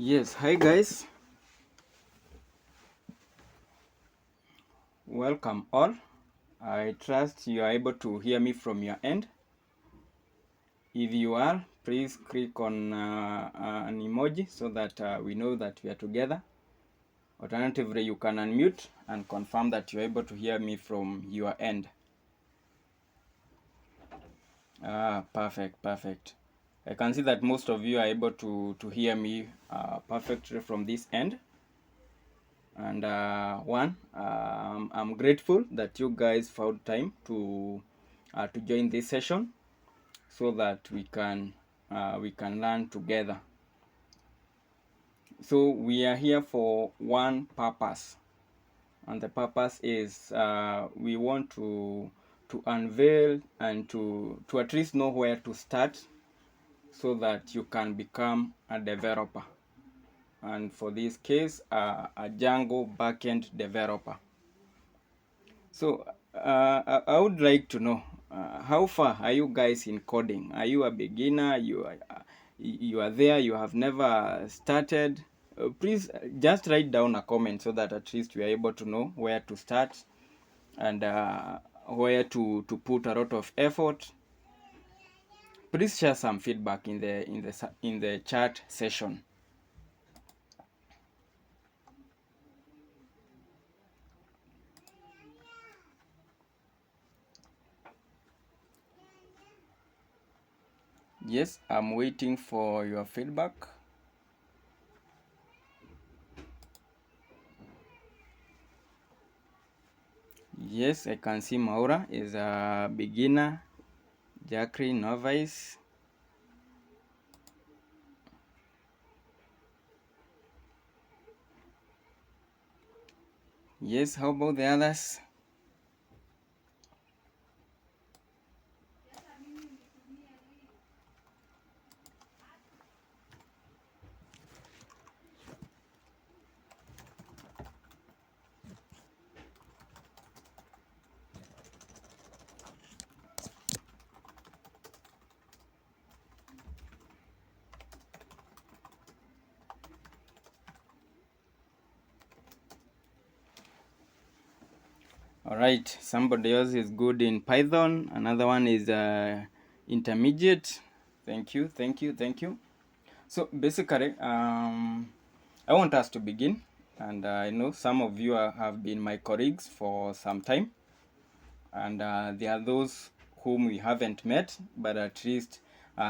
Yes, hi guys, welcome all. I trust you are able to hear me from your end. If you are, please click on an emoji so that we know that we are together. Alternatively, you can unmute and confirm that you are able to hear me from your end. Perfect. I can see that most of you are able to hear me perfectly from this end. And I'm grateful that you guys found time to join this session so that we can learn together. So we are here for one purpose, and the purpose is we want to unveil and to at least know where to start so that you can become a developer, and for this case a Django backend developer. So I would like to know how far are you guys in coding? Are you a beginner? You are there, you have never started? Please just write down a comment so that at least we are able to know where to start and where to put a lot of effort. Please share some feedback in the chat session. Yes, I'm waiting for your feedback. Yes, I can see Maura is a beginner. Jacqueline novice. Yes, how about the others? All right, somebody else is good in Python. Another one is intermediate. Thank you. So basically, I want us to begin. And I know some of you have been my colleagues for some time. And there are those whom we haven't met, but at least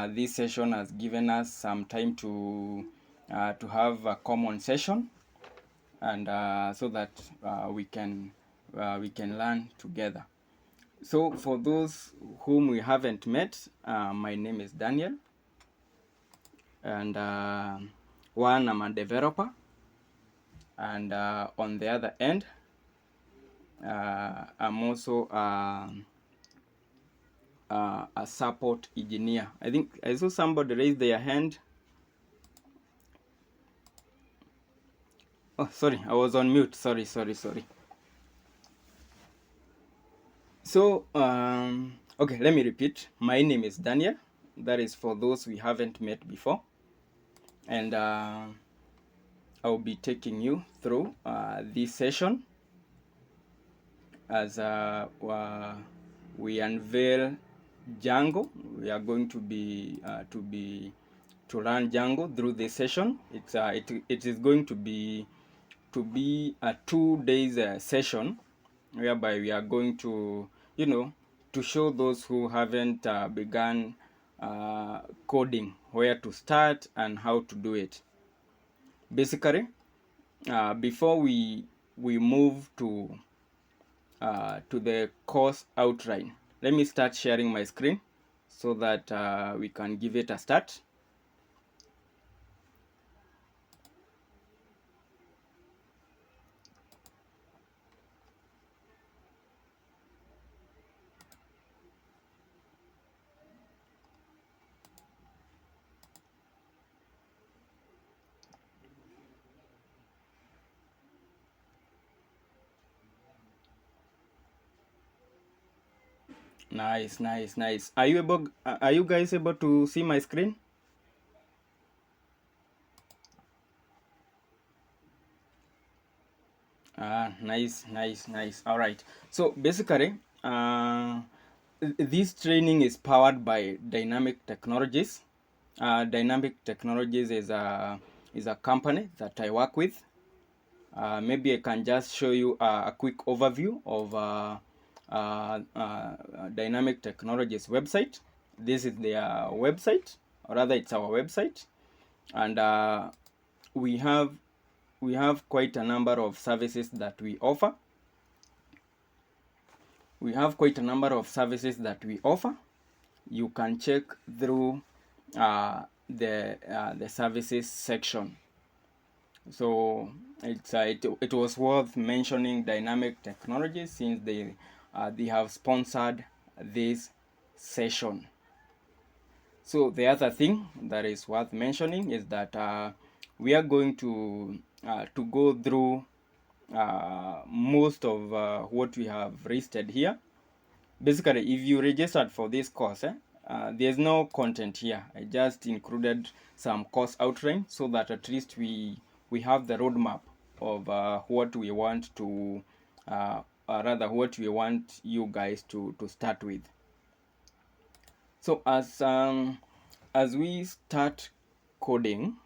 this session has given us some time to have a common session, and so that we can learn together. So for those whom we haven't met, my name is Daniel, and I'm a developer, and on the other end, I'm also a support engineer. I think I saw somebody raise their hand. Oh, sorry, I was on mute. Sorry. So, okay, let me repeat. My name is Daniel. That is for those we haven't met before. And I'll be taking you through this session as we unveil Django. We are going to learn Django through this session. It is going to be a 2 days session, whereby we are going to to show those who haven't begun coding where to start and how to do it. Basically, before we move to the course outline, let me start sharing my screen so that we can give it a start. Nice. Are you guys able to see my screen? nice. All right. So basically, this training is powered by Dynamic Technologies. Dynamic Technologies is a company that I work with. Maybe I can just show you a quick overview of Dynamic Technologies website. This is their website, or rather, it's our website, and we have quite a number of services that we offer. You can check through the services section. So it was worth mentioning Dynamic Technologies since they have sponsored this session. So the other thing that is worth mentioning is that we are going to go through most of what we have listed here. Basically, if you registered for this course, there's no content here. I just included some course outline so that at least we have the roadmap of what we want to, what we want you guys to start with. So as we start coding,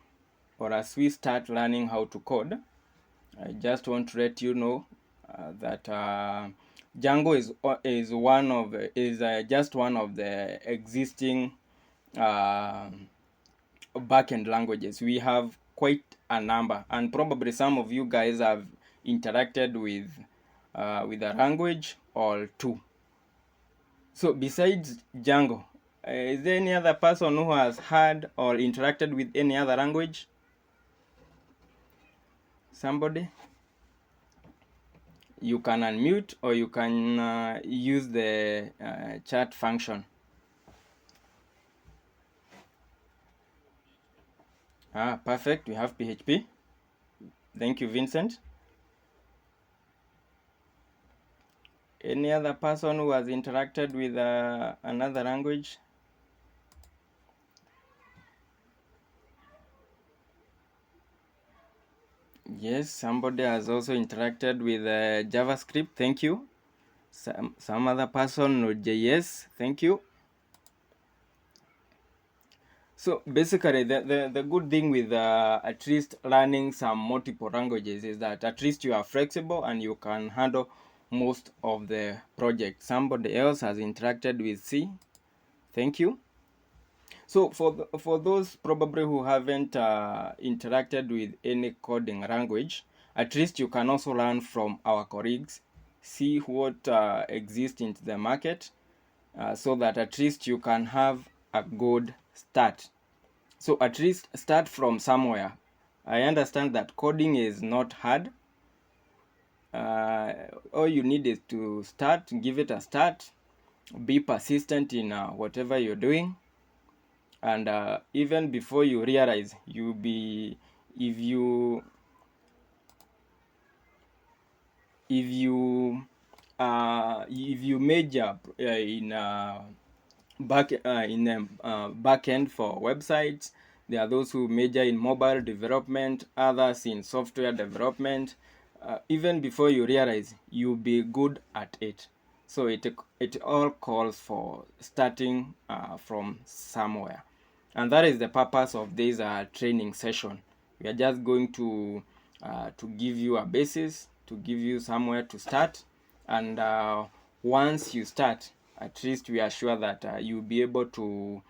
or as we start learning how to code, I just want to let you know that Django is just one of the existing backend languages. We have quite a number, and probably some of you guys have interacted with a language or two. So besides Django, is there any other person who has heard or interacted with any other language? Somebody? You can unmute, or you can use the chat function. Perfect. We have PHP. Thank you, Vincent. Any other person who has interacted with another language? Yes, somebody has also interacted with JavaScript. Thank you. Some other person, Node.js. Thank you. So basically, the good thing with at least learning some multiple languages is that at least you are flexible and you can handle most of the project. Somebody else has interacted with C. Thank you. So for those probably who haven't interacted with any coding language, at least you can also learn from our colleagues, see what exists in the market, so that at least you can have a good start. So at least start from somewhere. I understand that coding is not hard. All you need is to start, give it a start, be persistent in whatever you're doing, and even before you realize, if you major in backend for websites, there are those who major in mobile development, others in software development. Even before you realize, you'll be good at it. So it all calls for starting from somewhere, and that is the purpose of this training session. We are just going to give you a basis, to give you somewhere to start, and once you start, at least we are sure that you'll be able to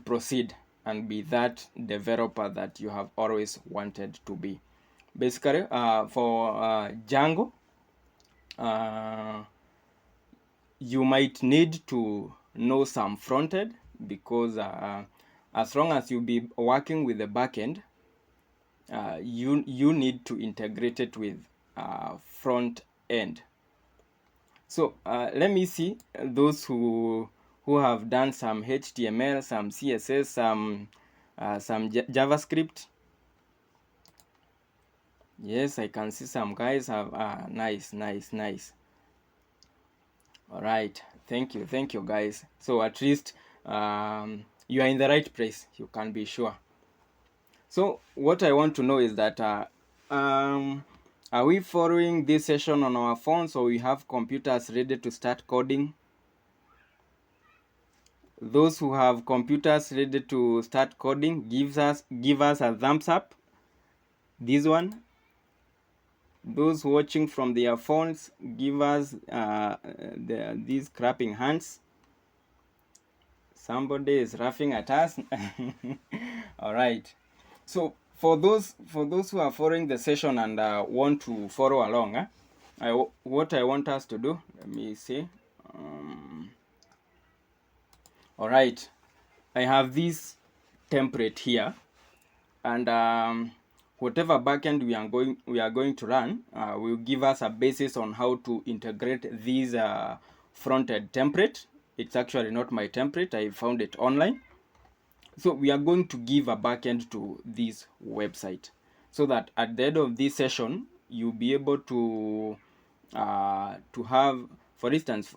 proceed and be that developer that you have always wanted to be. Basically, for Django, you might need to know some front-end, because as long as you'll be working with the backend, you need to integrate it with front end. So let me see those who have done some HTML, some CSS, some JavaScript. Yes, I can see some guys have nice. All right, thank you guys. So at least you are in the right place, you can be sure. So what I want to know is that are we following this session on our phones, or we have computers ready to start coding? Those who have computers ready to start coding, give us a thumbs up. This one. Those watching from their phones, give us these clapping hands. Somebody is laughing at us. All right. So for those who are following the session and want to follow along, what I want us to do, let me see. All right, I have this template here, and whatever backend we are going to run will give us a basis on how to integrate these front-end template. It's actually not my template, I found it online. So we are going to give a backend to this website, so that at the end of this session you'll be able to have, for instance,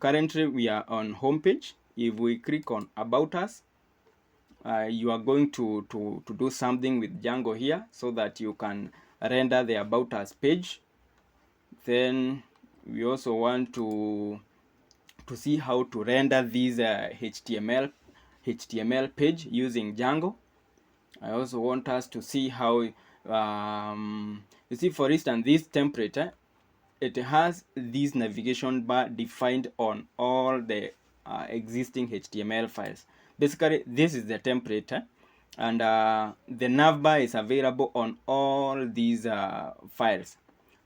currently we are on homepage. If we click on about us, you are going to do something with Django here, so that you can render the about us page. Then we also want to see how to render these HTML page using Django. I also want us to see how you see, for instance, this template, it has this navigation bar defined on all the existing HTML files. Basically, this is the template, and the nav bar is available on all these files.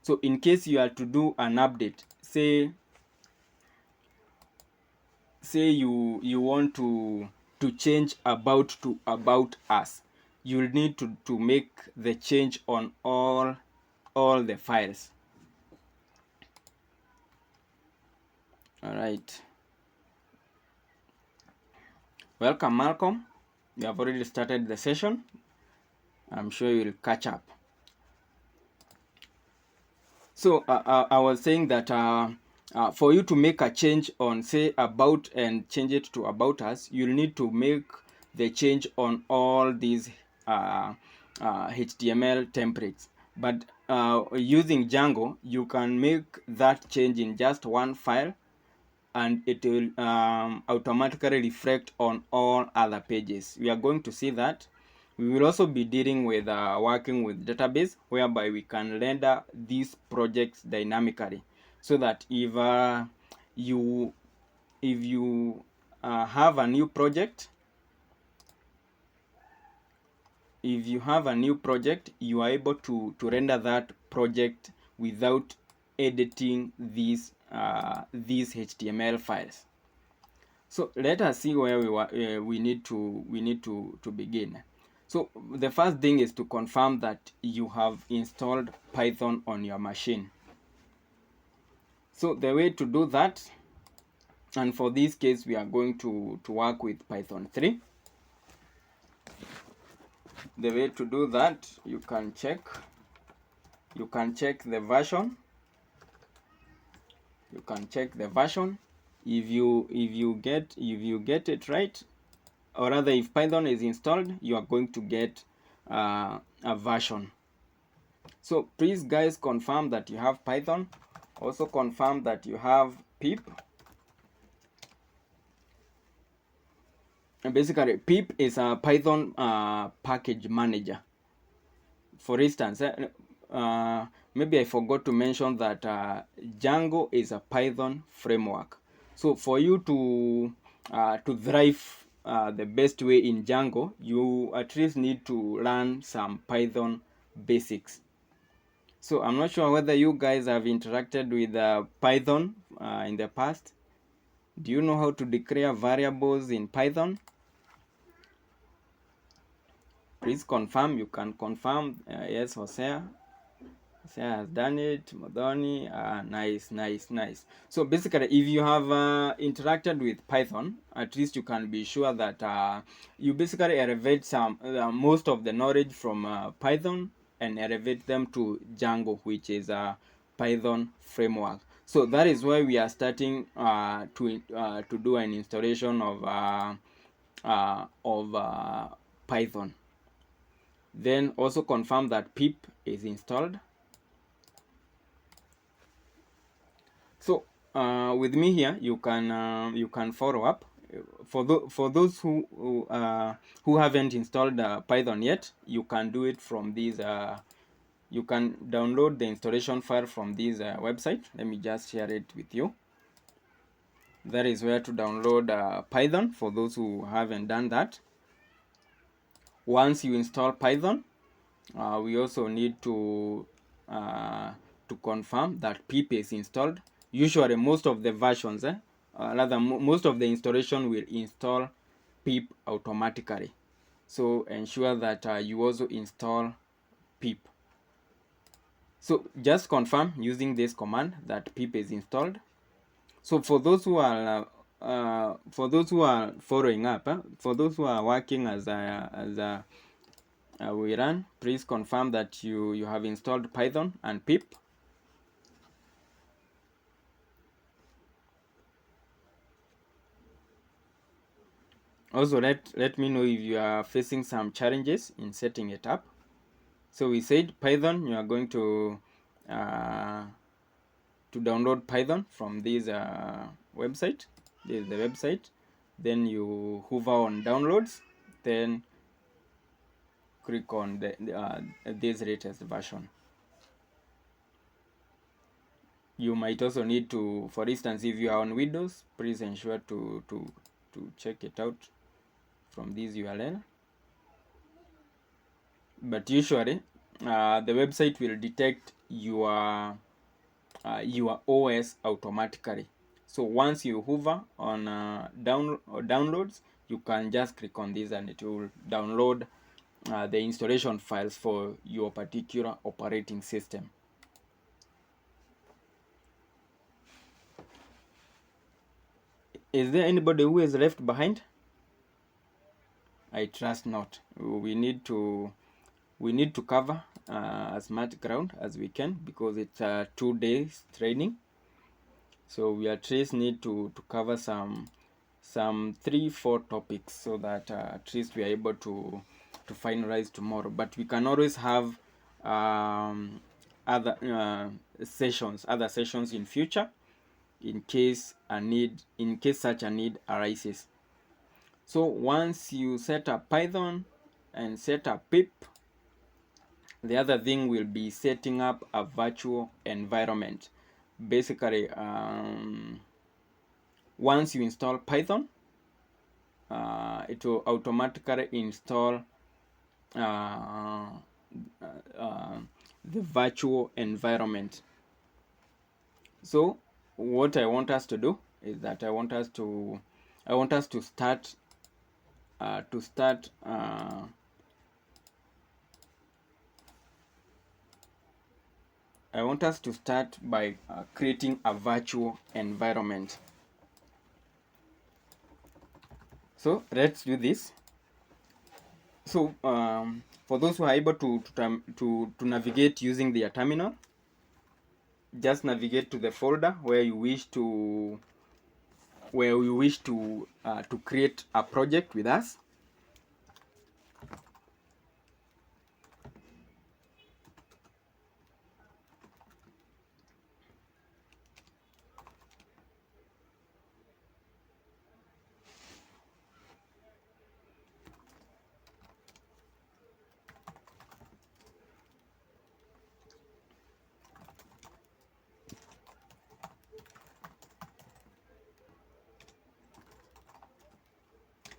So in case you are to do an update, say you want to change about to about us, you'll need to make the change on all the files. All right, welcome Malcolm. We have already started the session. I'm sure you'll catch up. So I was saying that for you to make a change on, say, about and change it to about us, you'll need to make the change on all these HTML templates. But using Django, you can make that change in just one file, and it will automatically reflect on all other pages. We are going to see that. We will also be dealing with working with database, whereby we can render these projects dynamically, so that if you have a new project, you are able to render that project without editing these HTML files. So let us see where we need to begin. So the first thing is to confirm that you have installed Python on your machine. So the way to do that, and for this case we are going to work with Python 3. The way to do that, you can check the version. If you get it right, or rather if Python is installed, you are going to get a version. So please guys, confirm that you have Python. Also confirm that you have pip. And basically pip is a Python package manager. For instance, maybe I forgot to mention that Django is a Python framework. So for you to thrive the best way in Django, you at least need to learn some Python basics. So I'm not sure whether you guys have interacted with Python in the past. Do you know how to declare variables in Python? Please confirm. You can confirm. Yes, Hosea has done it. Modoni, nice. So basically, if you have interacted with Python, at least you can be sure that you basically elevate some most of the knowledge from Python and elevate them to Django, which is a Python framework. So that is why we are starting to do an installation of Python. Then also confirm that pip is installed. So with me here, you can follow up. For those who haven't installed Python yet, you can do it from these. You can download the installation file from this website. Let me just share it with you. That is where to download Python for those who haven't done that. Once you install Python, we also need to confirm that pip is installed. Usually most of the versions, most of the installation will install pip automatically. So ensure that you also install pip. So just confirm using this command that pip is installed. So for those who are following up, for those who are working as we run, please confirm that you have installed Python and pip. Also let me know if you are facing some challenges in setting it up. So we said Python, you are going to download Python from this website. This is the website. Then you hover on downloads, then click on this latest version. You might also need to, for instance, if you are on Windows, please ensure to check it out from this URL. But usually the website will detect your OS automatically. So once you hover on downloads, you can just click on this and it will download the installation files for your particular operating system. Is there anybody who is left behind? I trust not. We need to cover as much ground as we can because it's 2 days training. So we at least need to cover some 3-4 topics so that at least we are able to finalize tomorrow. But we can always have other sessions in future in case such a need arises. So once you set up Python and set up pip, the other thing will be setting up a virtual environment. Basically, once you install Python, it will automatically install the virtual environment. So what I want us to do is that I want us to start by creating a virtual environment. So let's do this. So for those who are able to navigate using their terminal, just navigate to the folder where you wish to create a project with us.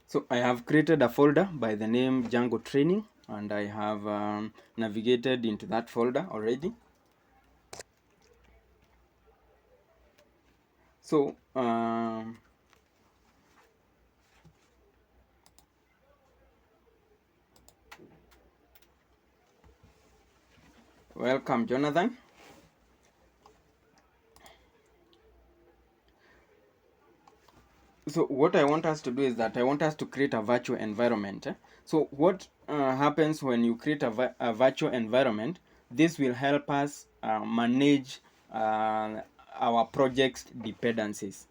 So I have created a folder by the name Django Training, and I have navigated into that folder already. So welcome, Jonathan. So what I want us to do is that I want us to create a virtual environment. So what happens when you create a virtual environment, this will help us manage our project's dependencies.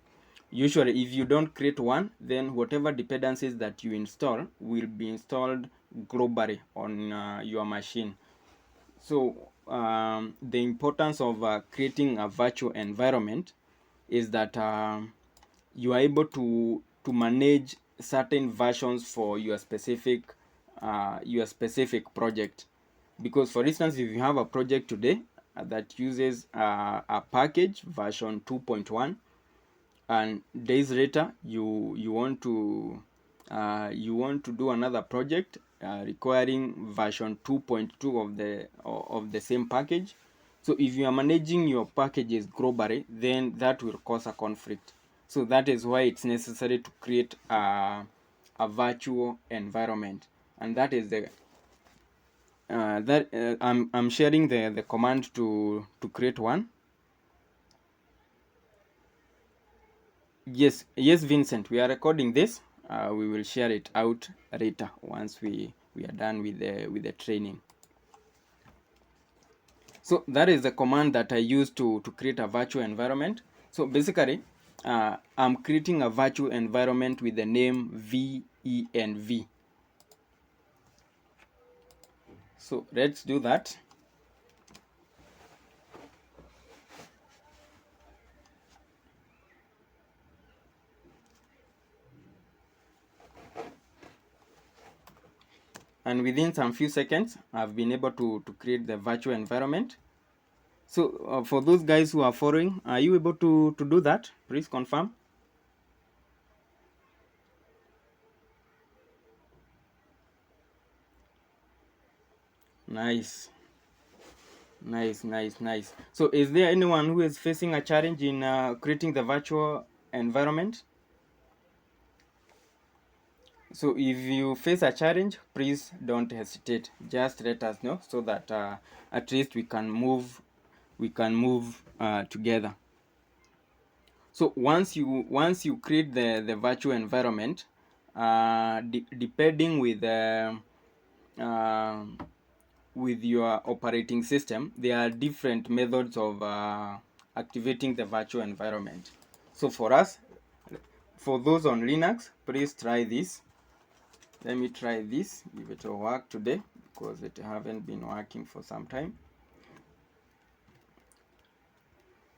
usually if you don't create one, then whatever dependencies that you install will be installed globally on your machine. So the importance of creating a virtual environment is that you are able to manage certain versions for your specific project. Because for instance, if you have a project today that uses a package version 2.1, and days later you want to do another project requiring version 2.2 of the same package. So if you are managing your packages globally, then that will cause a conflict. So that is why it's necessary to create a virtual environment, and that is the I'm sharing the command to create one. Yes, Vincent, we are recording this. We will share it out later once we are done with the training. So that is the command that I use to create a virtual environment. So basically, I'm creating a virtual environment with the name VENV. So let's do that. And within some few seconds, I've been able to create the virtual environment. So for those guys who are following, are you able to do that? Please confirm. Nice. Nice. So is there anyone who is facing a challenge in creating the virtual environment? So if you face a challenge, please don't hesitate. Just let us know so that at least we can move together. So once you create the virtual environment, depending with your operating system, there are different methods of activating the virtual environment. So for those on Linux, please try this. Let me try this if it will work today, because it haven't been working for some time.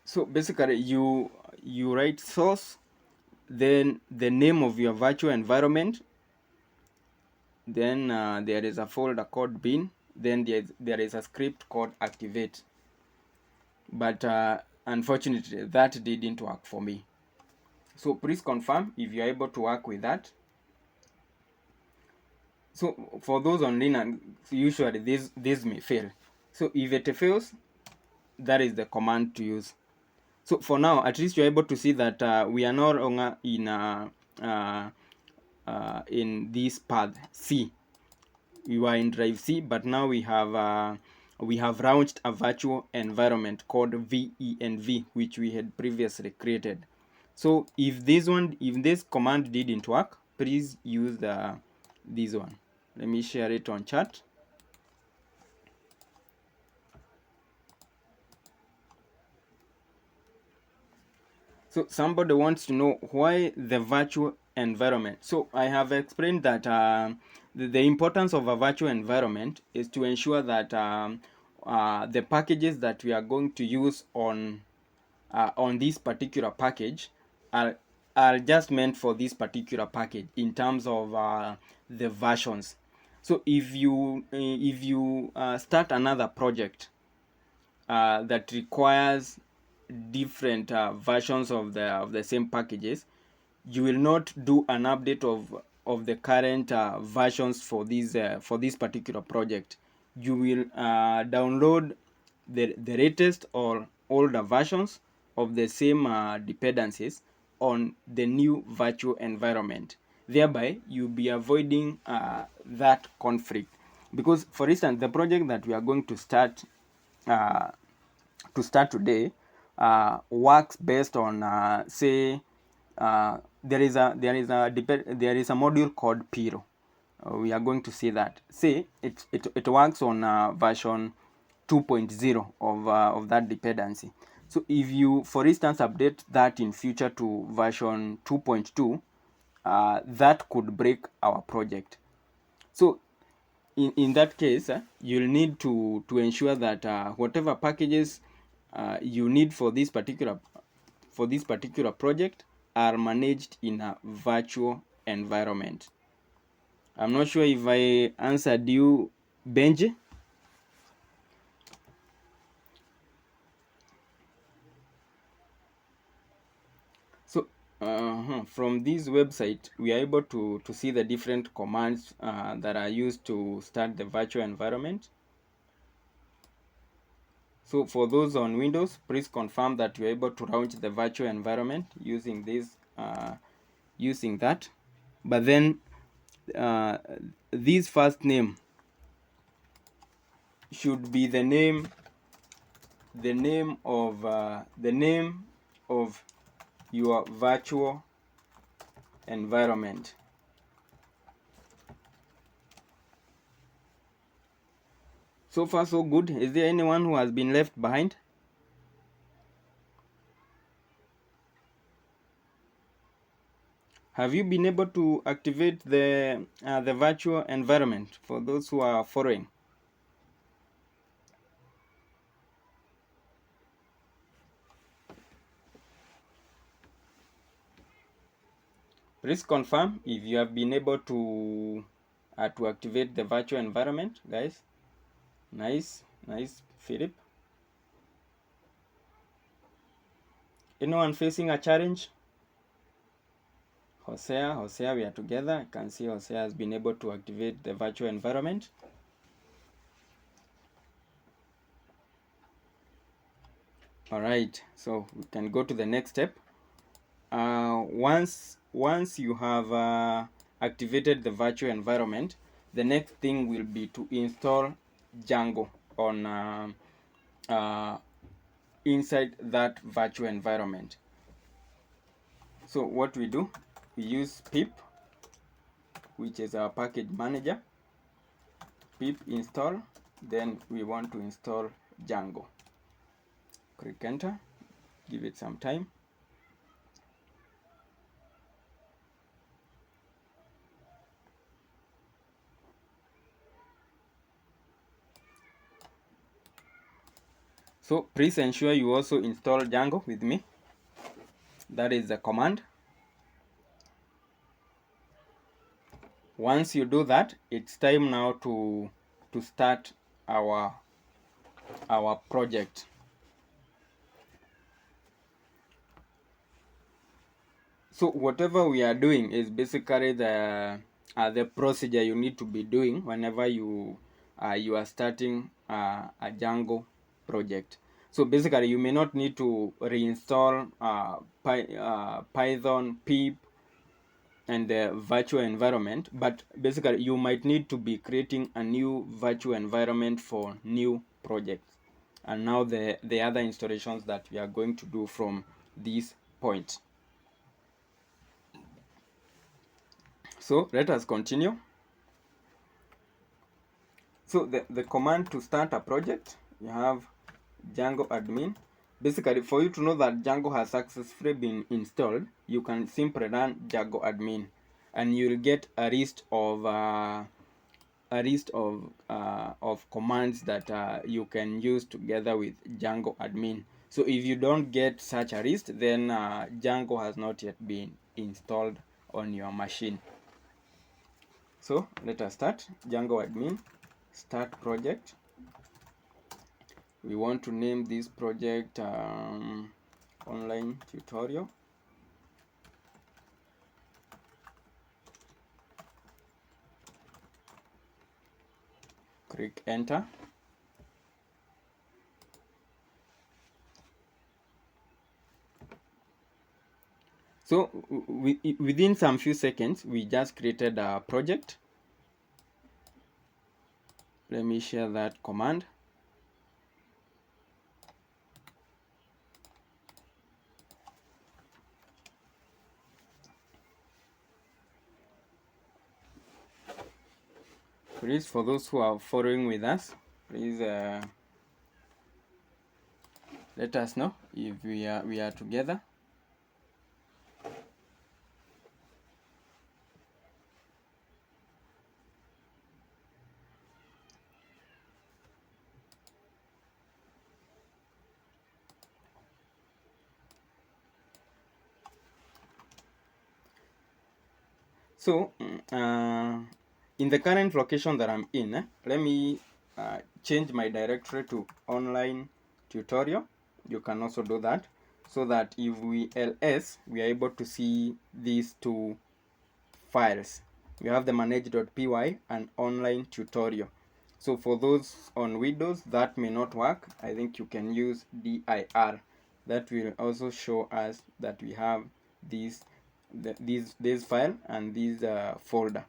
So basically you write source, then the name of your virtual environment, then there is a folder called bin, then there is a script called activate. But unfortunately that didn't work for me. So please confirm if you are able to work with that. So for those on Linux, usually this may fail. So if it fails, that is the command to use. So for now, at least you're able to see that we are no longer in this path C. We were in drive C, but now we have launched a virtual environment called VENV, which we had previously created. So if this command didn't work, please use this one. Let me share it on chat. So somebody wants to know why the virtual environment. So I have explained that the importance of a virtual environment is to ensure that the packages that we are going to use on this particular package are just meant for this particular package in terms of the versions. So if you start another project that requires different versions of the same packages, you will not do an update of the current versions for this particular project. You will download the latest or older versions of the same dependencies on the new virtual environment. Thereby you'll be avoiding that conflict. Because for instance, the project that we are going to start today works based on say there is a module called Piro. We are going to see that. Say it works on version 2.0 of that dependency. So if you, for instance, update that in future to version 2.2, that could break our project. So in that case, you'll need to ensure that whatever packages you need for this particular project are managed in a virtual environment. I'm not sure if I answered you, Benji. So from this website, we are able to see the different commands that are used to start the virtual environment. So for those on Windows, please confirm that you're able to launch the virtual environment using this, using that. But then this first name should be the name of your virtual environment. So far so good. Is there anyone who has been left behind? Have you been able to activate the virtual environment for those who are following? Please confirm if you have been able to activate the virtual environment, guys. Nice, Philip. Anyone facing a challenge? Hosea, we are together. I can see Hosea has been able to activate the virtual environment. All right, so we can go to the next step. Once you have activated the virtual environment, the next thing will be to install Django on inside that virtual environment. So what we do, we use pip, which is our package manager. Pip install, then we want to install Django. Click enter, give it some time. So please ensure you also install Django with me. That is the command. Once you do that, it's time now to start our project. So whatever we are doing is basically the procedure you need to be doing whenever you are starting a Django project. So basically, you may not need to reinstall Python, pip, and the virtual environment, but basically you might need to be creating a new virtual environment for new projects. And now the other installations that we are going to do from this point. So let us continue. So the command to start a project, you have Django admin. Basically, for you to know that Django has successfully been installed, you can simply run Django admin, and you'll get a list of commands that you can use together with Django admin. So if you don't get such a list, then Django has not yet been installed on your machine. So let us start. Django admin, start project. We want to name this project online tutorial. Click enter. So within some few seconds, we just created a project. Let me share that command. Please, for those who are following with us, please let us know if we are together. So in the current location that I'm in, let me change my directory to online tutorial. You can also do that, so that if we ls, we are able to see these two files. We have the manage.py and online tutorial. So for those on Windows that may not work, I think you can use dir. That will also show us that we have this file and this folder.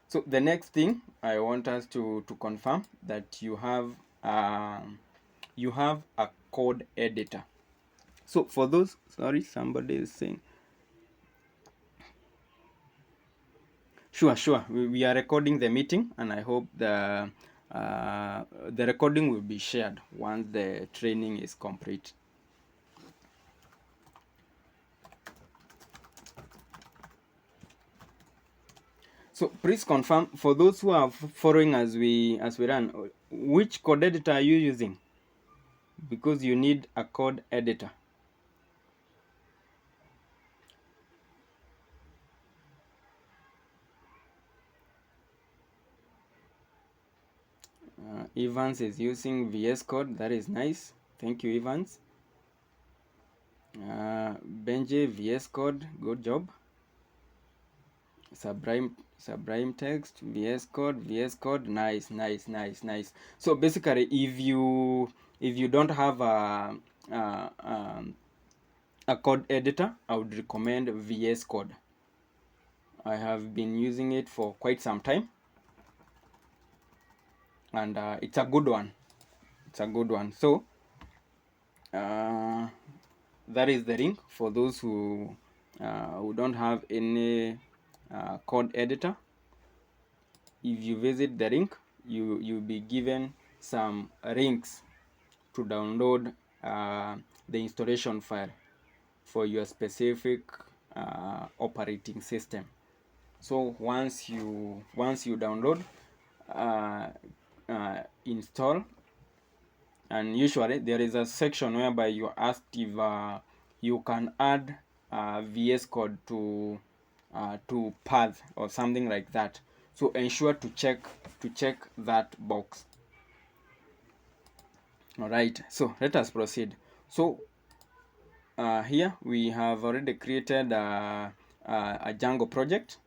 So the next thing I want us to confirm that you have a code editor. So for those, sorry, somebody is saying, sure, we are recording the meeting, and I hope the recording will be shared once the training is complete. So please confirm, for those who are following as we run, which code editor are you using? Because you need a code editor. Evans is using VS Code. That is nice. Thank you, Evans. Benji, VS Code. Good job. Sublime text, VS Code. Nice. So basically, if you don't have a code editor, I would recommend VS Code. I have been using it for quite some time, and it's a good one. So that is the link for those who don't have any code editor. If you visit the link, you'll be given some links to download the installation file for your specific operating system. So once you download, install, and usually there is a section whereby you asked if you can add VS Code to path or something like that. So ensure to check that box. All right, so let us proceed. So here we have already created a Django project.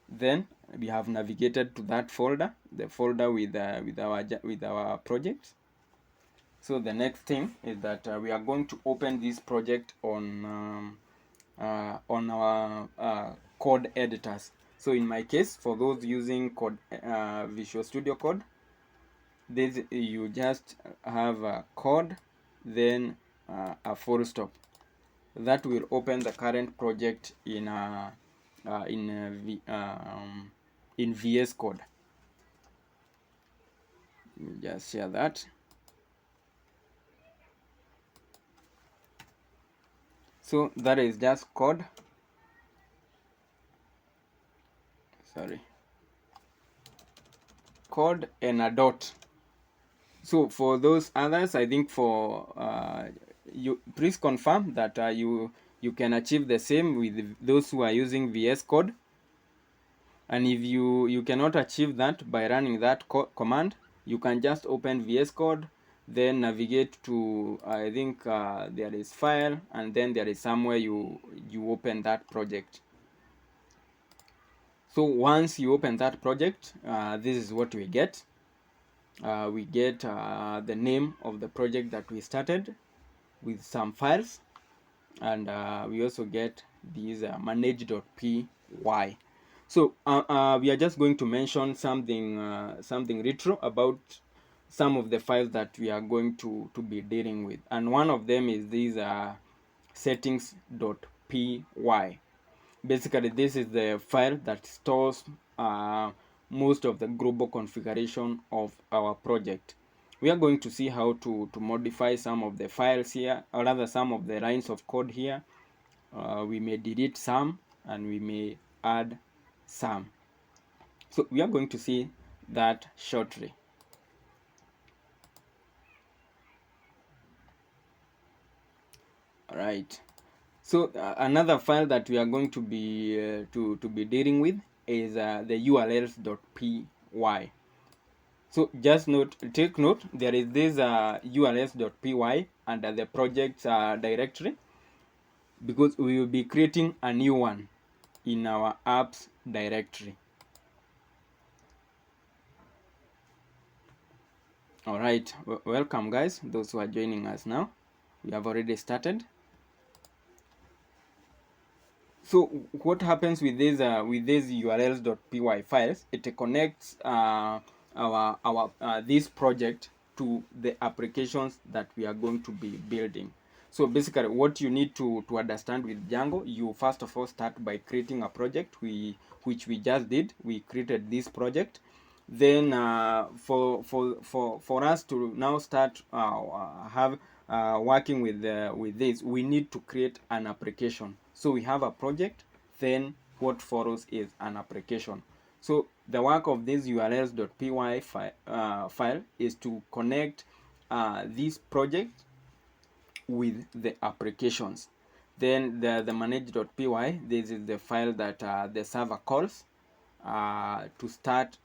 Then we have navigated to that folder, the folder with our project. So the next thing is that we are going to open this project on our code editors. So in my case, for those using Visual Studio Code, this you just have a code, then a full stop. That will open the current project in VS Code. Just share that. So that is just code. Sorry. Code and a dot. So for those others, I think for you please confirm that you can achieve the same with those who are using VS Code. And if you cannot achieve that by running that command, you can just open VS Code, then navigate to I think there is file, and then there is somewhere you open that project. So once you open that project, this is what we get. We get the name of the project that we started with some files, and we also get these manage.py. So we are just going to mention something retro about some of the files that we are going to be dealing with, and one of them is these settings.py. Basically, this is the file that stores most of the global configuration of our project. we are going to see how to modify some of the files here, or rather some of the lines of code here. We may delete some and we may add some. So we are going to see that shortly. All right. So another file that we are going to be dealing with is the urls.py. So just take note, there is this urls.py under the project directory, because we will be creating a new one in our apps directory. All right, welcome guys, those who are joining us now. We have already started. So what happens with these urls.py files? It connects this project to the applications that we are going to be building. So basically, what you need to understand with Django, you first of all start by creating a project, which we just did. We created this project. Then for us to now start working with this, we need to create an application. So we have a project, then what follows is an application. So the work of this urls.py file is to connect this project with the applications. Then the manage.py, this is the file that the server calls to start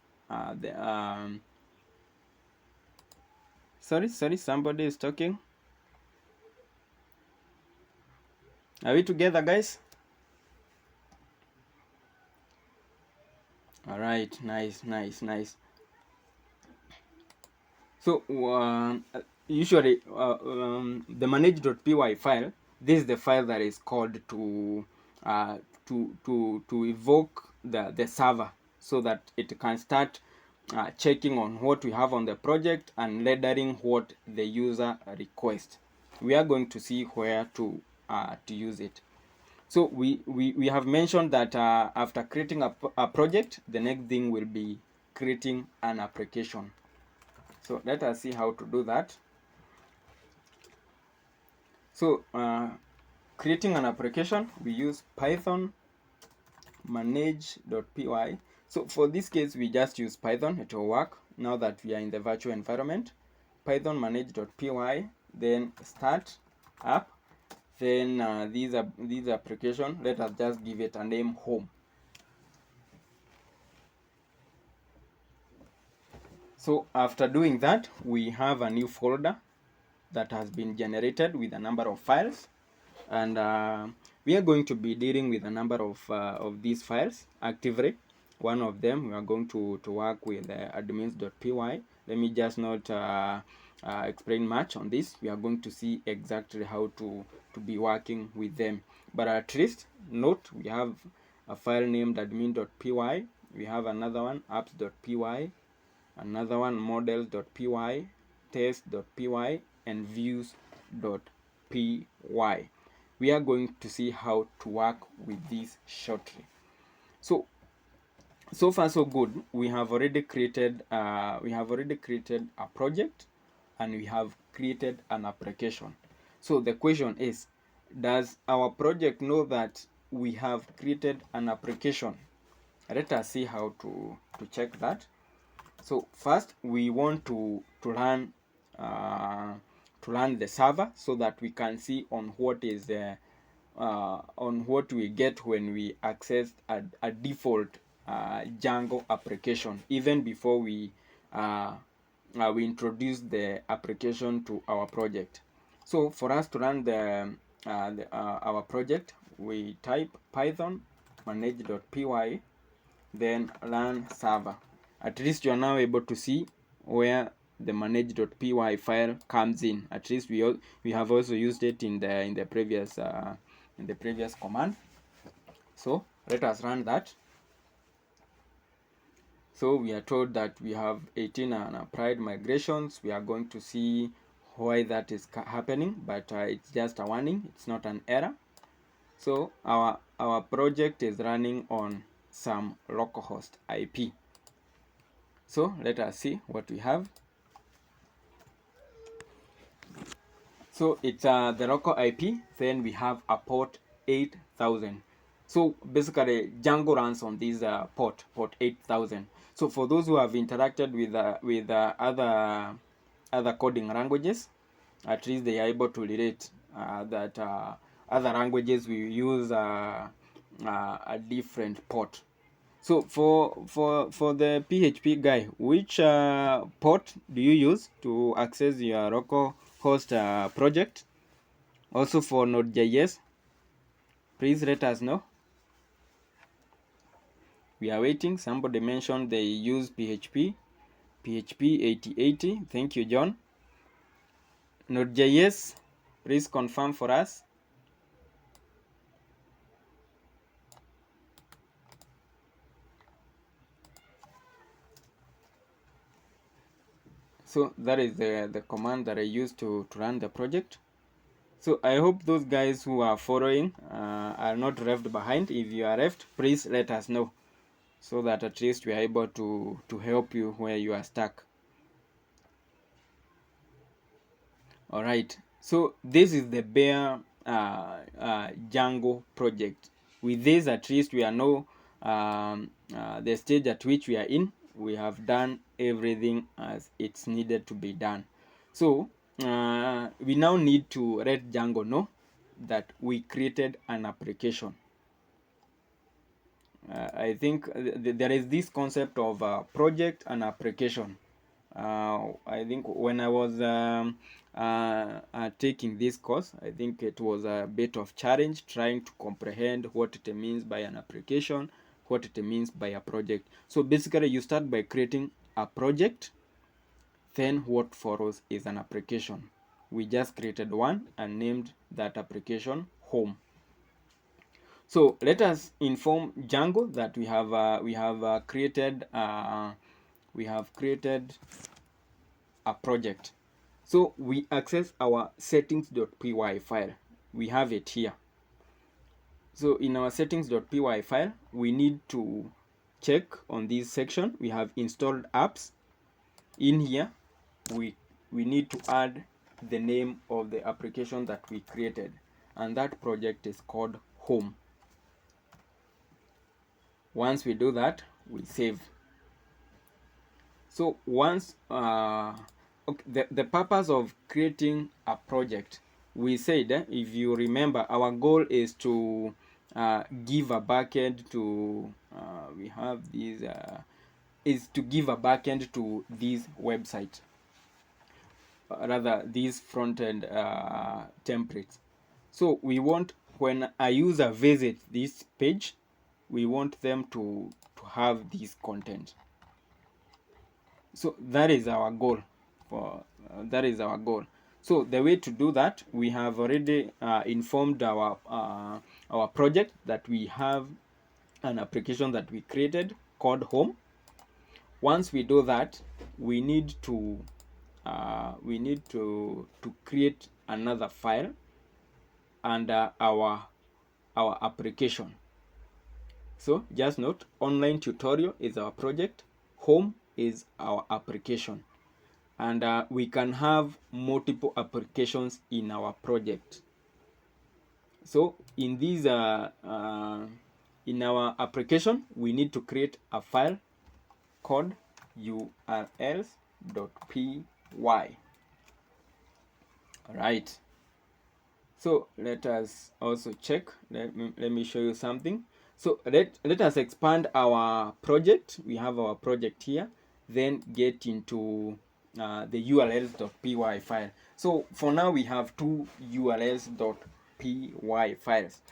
sorry, somebody is talking. Are we together, guys? All right, nice. So usually the manage.py file, this is the file that is called to evoke the server, so that it can start checking on what we have on the project and rendering what the user requests. We are going to see where to use it. So we have mentioned that after creating a project, the next thing will be creating an application. So let us see how to do that. So creating an application, we use Python manage.py. So for this case, we just use Python. It will work now that we are in the virtual environment. Python manage.py, then start up. Then this application, let us just give it a name, home. So after doing that, we have a new folder that has been generated with a number of files, and we are going to be dealing with a number of these files actively. One of them, we are going to work with admins.py. Let me just not explain much on this. We are going to see exactly how to be working with them, but at least note we have a file named admin.py. We have another one, apps.py, another one, models.py, test.py, and views.py. We are going to see how to work with this shortly. So far so good. We have already created a project, and we have created an application. So the question is, does our project know that we have created an application? Let us see how to check that. So first, we want to run the server, so that we can see on what is on what we get when we access a default Django application, even before we introduce the application to our project. So for us to run our project, we type Python manage.py, then run server. At least you are now able to see where the manage.py file comes in. At least we have also used it in the previous command. So let us run that. So we are told that we have 18 unapplied migrations. We are going to see why that is happening, but it's just a warning, it's not an error. So our project is running on some localhost IP. So let us see what we have. So it's the local IP, then we have a port 8000. So basically Django runs on this port 8000. So for those who have interacted with other coding languages, at least they are able to relate that other languages we use a different port. So for the PHP guy, which port do you use to access your local host project? Also for Node.js, please let us know. We are waiting. Somebody mentioned they use PHP 8080. Thank you, John. Node.js, please confirm for us. So that is the command that I use to run the project. So I hope those guys who are following are not left behind. If you are left, please let us know, so that at least we are able to help you where you are stuck. All right, so this is the bare Django project. With this, at least we are know the stage at which we are in. We have done everything as it's needed to be done. So we now need to let Django know that we created an application. I think there is this concept of project and application. I think when I was taking this course, I think it was a bit of challenge trying to comprehend what it means by an application, what it means by a project. So basically you start by creating a project, then what follows is an application. We just created one and named that application Home. So let us inform Django that we have created a project. So we access our settings.py file. We have it here. So in our settings.py file, we need to check on this section. We have installed apps. In here, we need to add the name of the application that we created, and that project is called Home. Once we do that, we save. So once okay, the purpose of creating a project, we said if you remember, our goal is to give a backend to we have these is to give a backend to this website, rather these front-end templates. So we want, when a user visits this page, we want them to have this content. So that is our goal. So the way to do that, we have already informed our project that we have an application that we created called Home. Once we do that, we need to create another file under our application. So just note, online tutorial is our project, Home is our application, and we can have multiple applications in our project. So in these in our application, we need to create a file called urls.py. All right, so let us also check. Let me show you something. So let us expand our project. We have our project here, then get into the urls.py file. So for now we have two urls.py files.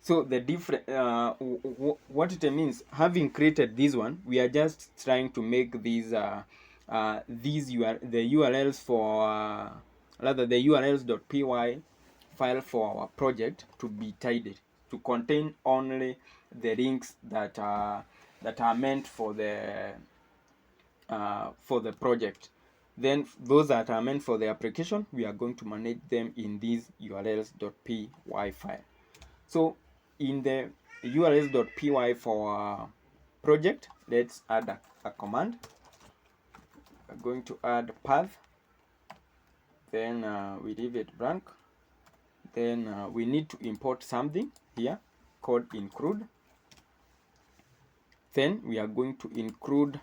So the different what it means, having created this one, we are just trying to make these the URLs for rather the urls.py file for our project to be tidied, to contain only the links that are meant for the project. Then those that are meant for the application, we are going to manage them in this urls.py file. So in the urls.py for our project, let's add a command. We're going to add path then we leave it blank. Then we need to import something here called include. Then we are going to include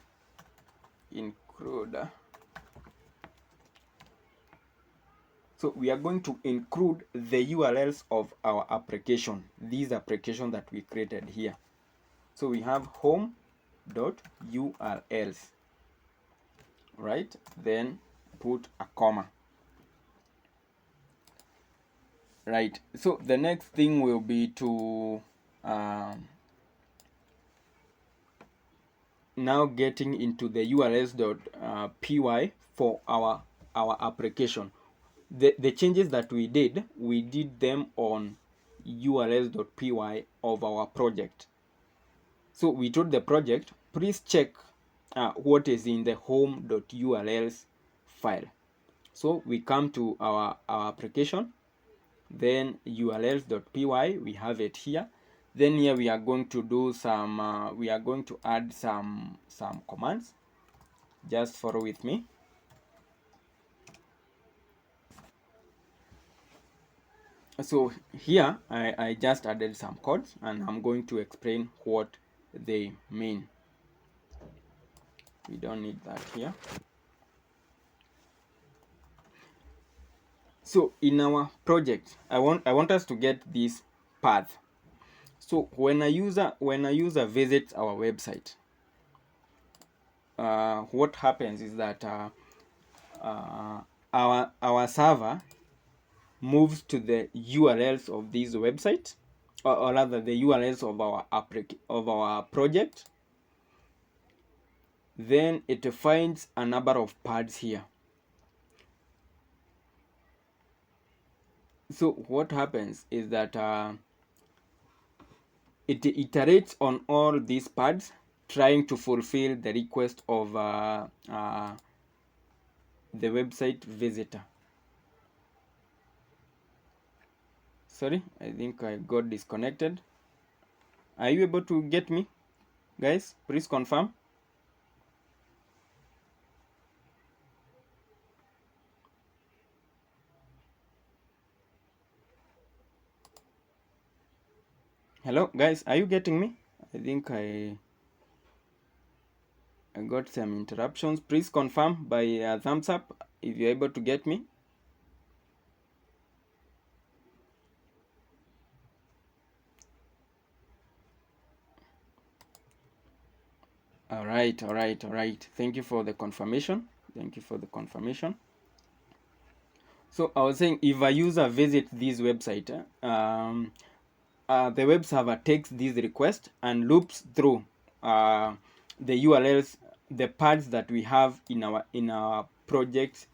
so we are going to include the URLs of our application, these application that we created here. So we have home.urls, right? Then put a comma. Right, so the next thing will be to now getting into the urls.py for our application. The changes that we did them on urls.py of our project. So we told the project, please check what is in the home.urls file. So we come to our application, then urls.py, we have it here. Then here we are going to do some we are going to add some commands. Just follow with me. So here I just added some codes, and I'm going to explain what they mean. We don't need that here. So in our project, I want us to get this path. So when a user visits our website, what happens is that our server moves to the URLs of this website, or rather the URLs of our project. Then it finds a number of paths here. So what happens is that it iterates on all these paths, trying to fulfill the request of the website visitor. Sorry, I think I got disconnected. Are you able to get me, guys? Please confirm. Hello, guys, are you getting me? I think I got some interruptions. Please confirm by a thumbs up if you're able to get me. All right. Thank you for the confirmation. So I was saying, if a user visits this website, the web server takes this request and loops through the URLs, the paths that we have in our project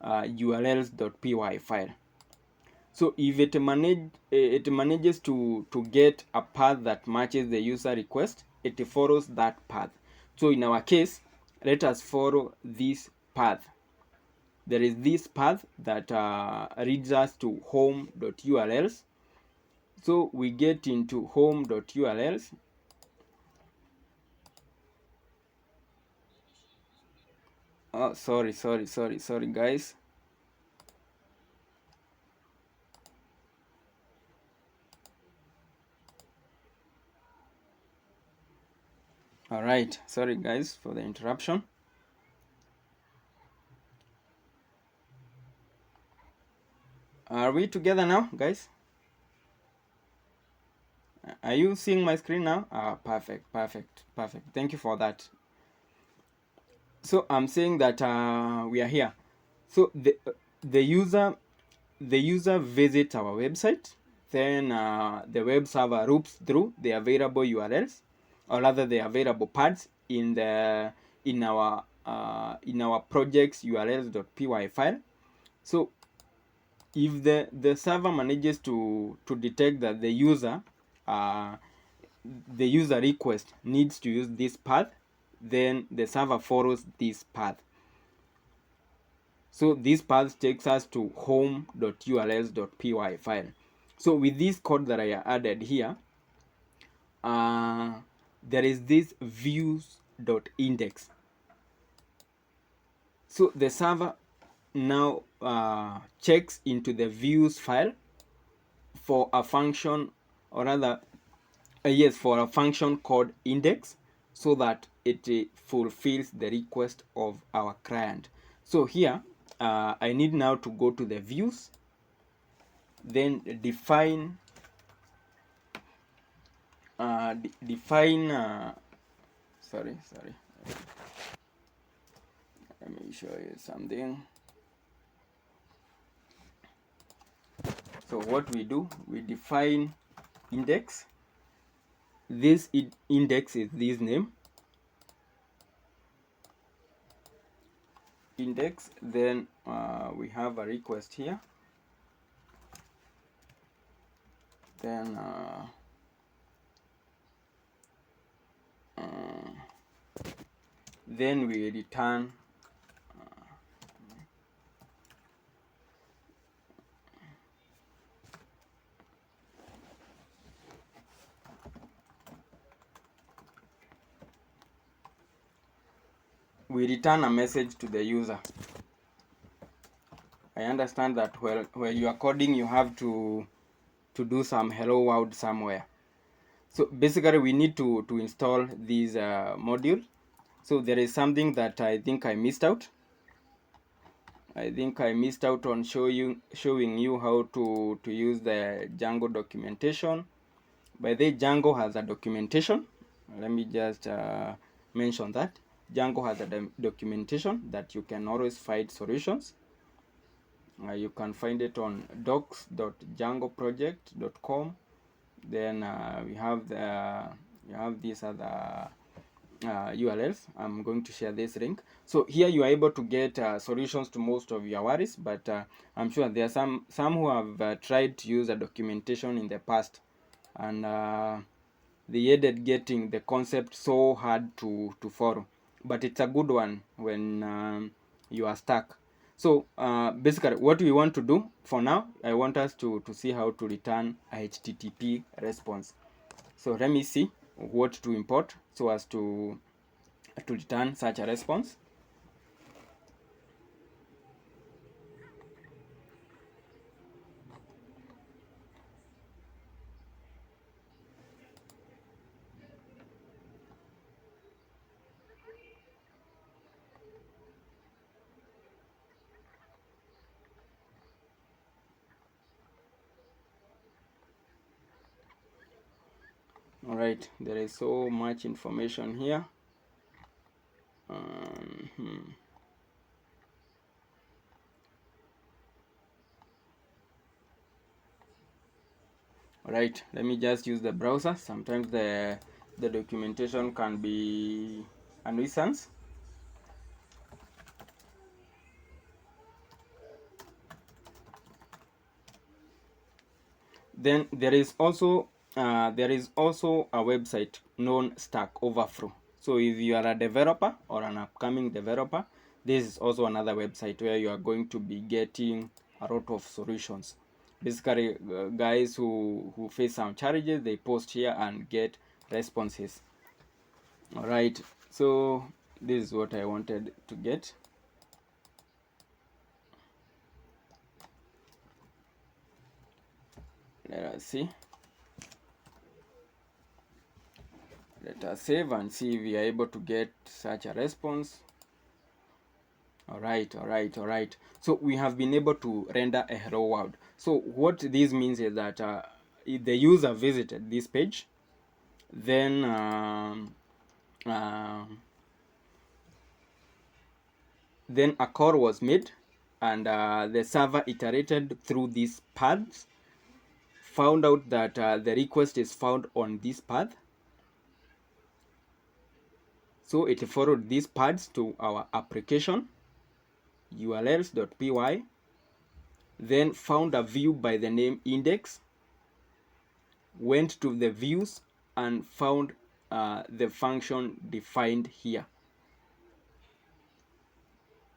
urls.py file. So if it manages to get a path that matches the user request, it follows that path. So in our case, let us follow this path. There is this path that leads us to home.urls. So we get into home.urls. Oh, sorry, guys. All right, sorry guys for the interruption. Are we together now, guys? Are you seeing my screen now? Perfect. Thank you for that. So I'm saying that we are here. So the user visits our website, then the web server loops through the available URLs, or rather the available paths in our project's urls.py file. So if the server manages to detect that the user request needs to use this path, then the server follows this path. So this path takes us to home.urls.py file. So with this code that I added here, there is this views.index. So the server now checks into the views file for a function, or rather yes, for a function called index, so that it fulfills the request of our client. So here I need now to go to the views, then define sorry, let me show you something. So what we do, we define index. This index is this name, index. Then we have a request here. Then then we return a message to the user. I understand that while you are coding, you have to do some hello world somewhere. So basically we need to install this module. So there is something that I think I missed out. I think I missed out on showing you how to use the Django documentation. By the way, Django has a documentation. Let me just mention that Django has a documentation that you can always find solutions. You can find it on docs.djangoproject.com. Then we have these other URLs. I'm going to share this link. So here you are able to get solutions to most of your worries, but I'm sure there are some who have tried to use a documentation in the past, and they ended getting the concept so hard to follow. But it's a good one when you are stuck. So basically what we want to do for now, I want us to see how to return a HTTP response. So let me see what to import so as to return such a response. All right, there is so much information here. All right, let me just use the browser. Sometimes the documentation can be a nuisance. Then there is also a website known Stack Overflow. So if you are a developer or an upcoming developer, this is also another website where you are going to be getting a lot of solutions. Basically, guys who face some challenges, they post here and get responses. All right, so this is what I wanted to get. Let us see. Let us save and see if we are able to get such a response. All right. So we have been able to render a hello world. So what this means is that if the user visited this page, then then a call was made, and the server iterated through these paths, found out that the request is found on this path. So it followed these paths to our application urls.py, then found a view by the name index, went to the views and found the function defined here,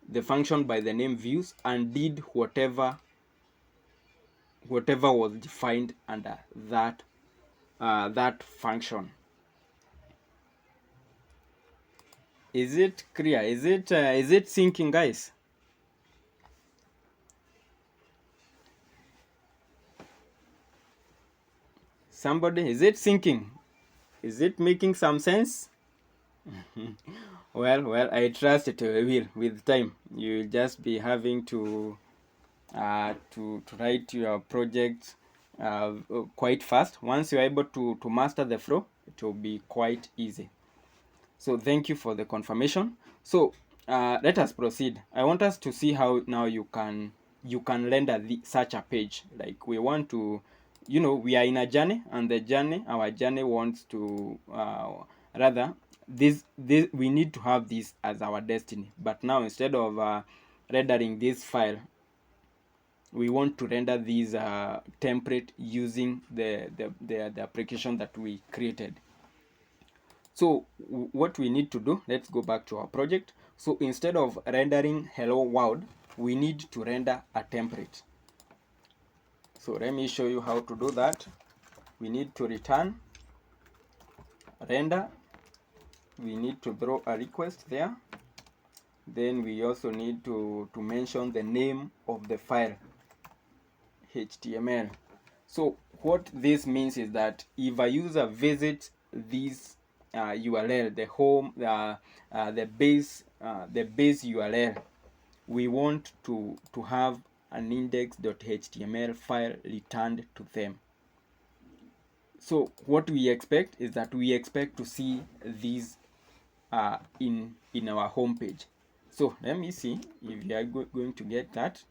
the function by the name views, and did whatever was defined under that function. Is it clear? Is it syncing, guys? Somebody, is it syncing? Is it making some sense? Well, I trust it will. With time, you'll just be having to write your project quite fast. Once you're able to master the flow, it will be quite easy. So thank you for the confirmation. So let us proceed. I want us to see how now you can render such a page. Like we want to, we are in a journey, and our journey wants to rather this we need to have this as our destiny. But now instead of rendering this file, we want to render these template using the application that we created. So what we need to do, let's go back to our project. So instead of rendering hello world, we need to render a template. So let me show you how to do that. We need to return render. We need to throw a request there. Then we also need to mention the name of the file, HTML. So what this means is that if a user visits this URL, the home, the base URL, we want to have an index.html file returned to them. So what we expect is that we expect to see these in our home page. So let me see if we are going to get that.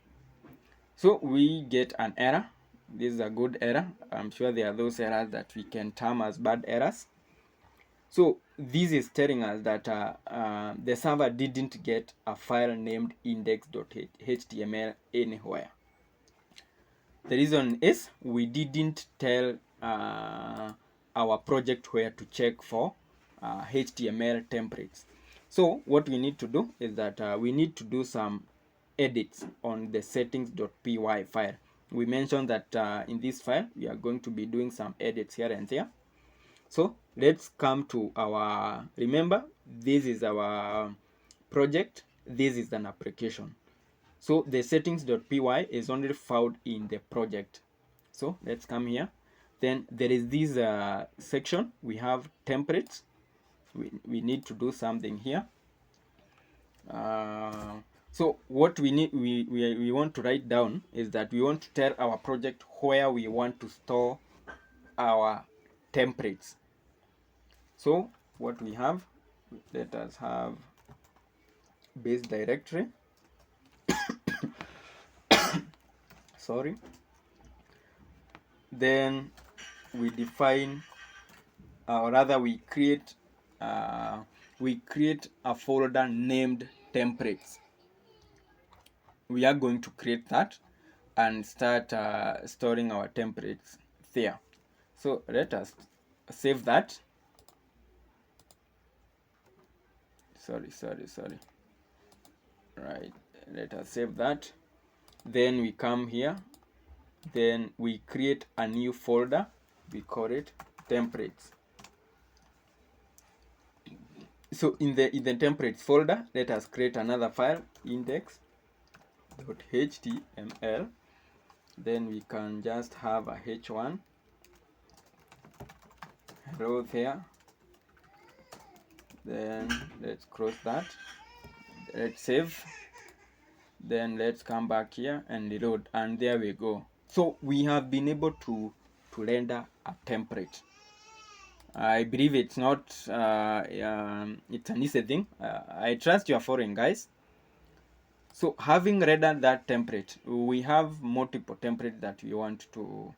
So we get an error. This is a good error. I'm sure there are those errors that we can term as bad errors. So this is telling us that the server didn't get a file named index.html anywhere. The reason is we didn't tell our project where to check for HTML templates. So what we need to do is that we need to do some edits on the settings.py file. We mentioned that in this file we are going to be doing some edits here and there. So let's come to our, remember, this is our project, this is an application. So the settings.py is only found in the project. So let's come here. Then there is this section, we have templates. We need to do something here. So what we need, we want to write down is that we want to tell our project where we want to store our templates. So what we have, let us have base directory. Sorry. Then we define, or rather we create a folder named templates. We are going to create that and start storing our templates there. So let us save that. Sorry. Right, let us save that. Then we come here. Then we create a new folder. We call it templates. So in the templates folder, let us create another file, index.html. Then we can just have a h1 hello there. Then let's close that. Let's save. Then let's come back here and reload, and there we go. So we have been able to render a template. I believe it's not it's an easy thing. I trust you are following, guys. So having rendered that template, we have multiple templates that we want to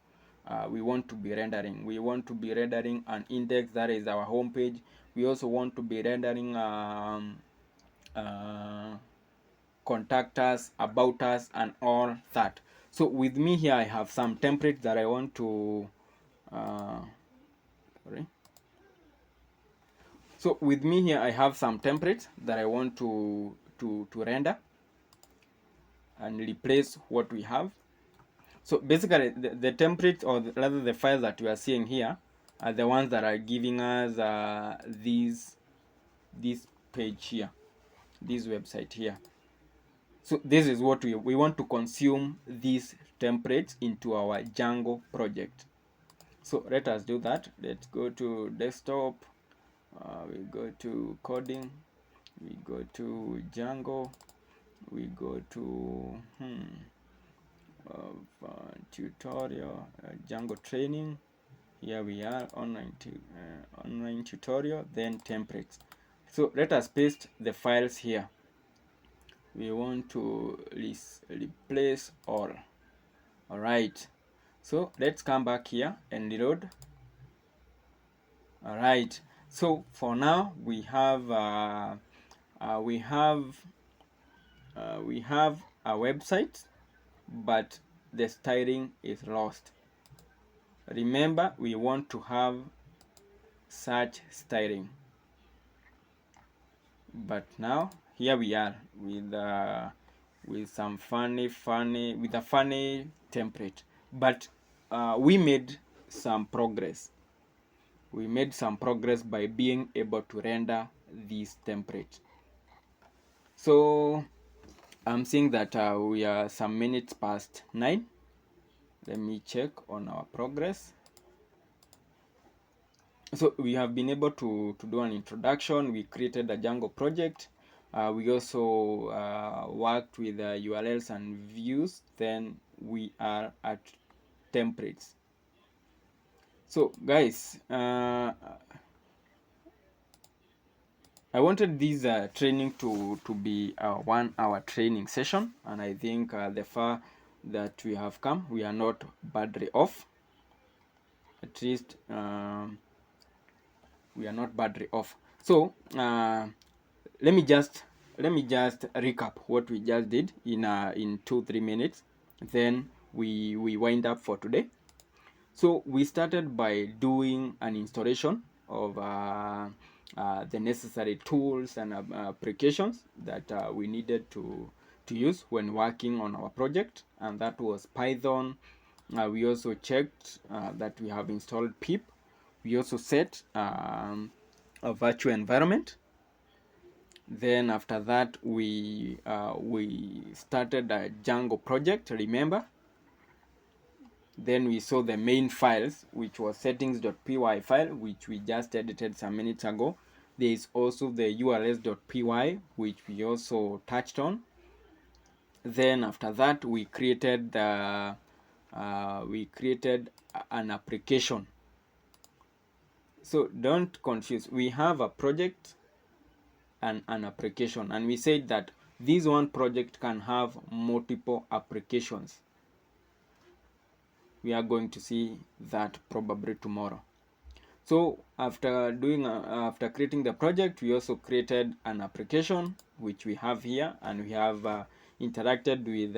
be rendering. We want to be rendering an index, that is our home page. We also want to be rendering contact us, about us, and all that. So with me here, I have some templates that I want to So with me here, I have some templates that I want to render and replace what we have. So basically, the templates, or rather the files that we are seeing here, are the ones that are giving us this page here, this website here. So this is what we want to consume these templates into our Django project. So let us do that. Let's go to desktop, we go to coding, we go to Django, we go to tutorial, Django training. Here we are, online tutorial, then templates. So let us paste the files here. We want to replace all. All right, so let's come back here and reload. All right, so for now we have a website, but the styling is lost. Remember, we want to have such styling, but now here we are with some funny with a funny template. But we made some progress. We made some progress by being able to render this template. So I'm seeing that we are some minutes past 9. Let me check on our progress. So we have been able to do an introduction. We created a Django project. We also worked with URLs and views. Then we are at templates. So guys, I wanted this training to be a 1 hour training session, and I think the far that we have come, we are not badly off. At least we are not badly off. So let me just recap what we just did in 2-3 minutes, then we wind up for today. So we started by doing an installation of the necessary tools and applications that we needed to use when working on our project, and that was Python. We also checked that we have installed pip. We also set a virtual environment. Then after that we started a Django project, remember. Then we saw the main files, which was settings.py file, which we just edited some minutes ago. There is also the urls.py, which we also touched on. Then after that we created an application. So don't confuse, we have a project and an application, and we said that this one project can have multiple applications. We are going to see that probably tomorrow. So after creating the project, we also created an application, which we have here, and we have interacted with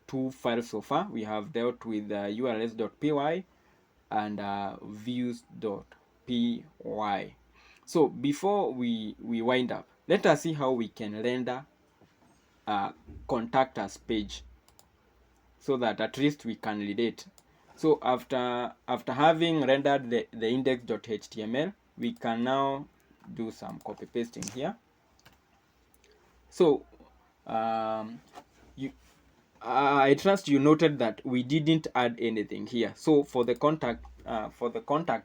2 files so far. We have dealt with urls.py and views.py. So before we wind up, let us see how we can render a contact us page, so that at least we can relate. So after having rendered the index.html, we can now do some copy pasting here. So I trust you noted that we didn't add anything here. So for the contact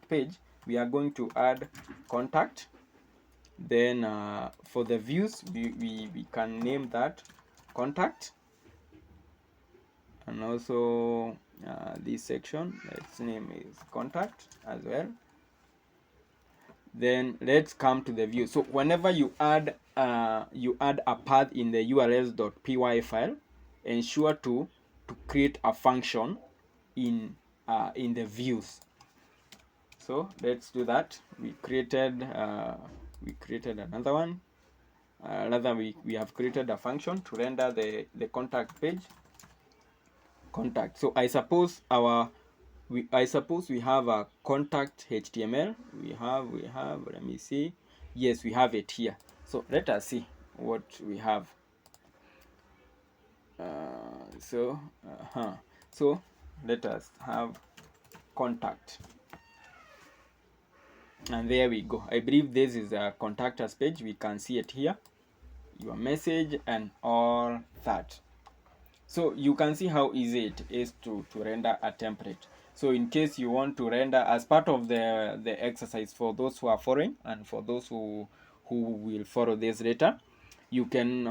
page, we are going to add contact. Then for the views, we can name that contact, and also this section, let's name is contact as well. Then let's come to the view. So whenever you add a path in the urls.py file, ensure to create a function in the views. So let's do that. We created another one. Rather, we have created a function to render the contact page. Contact. So I suppose we have a contact HTML. We have, let me see. Yes, we have it here. So let us see what we have. So let us have contact, and there we go. I believe this is a contact us page. We can see it here, your message and all that. So you can see how easy it is to render a template. So in case you want to render as part of the exercise for those who are following and for those who will follow this later, you can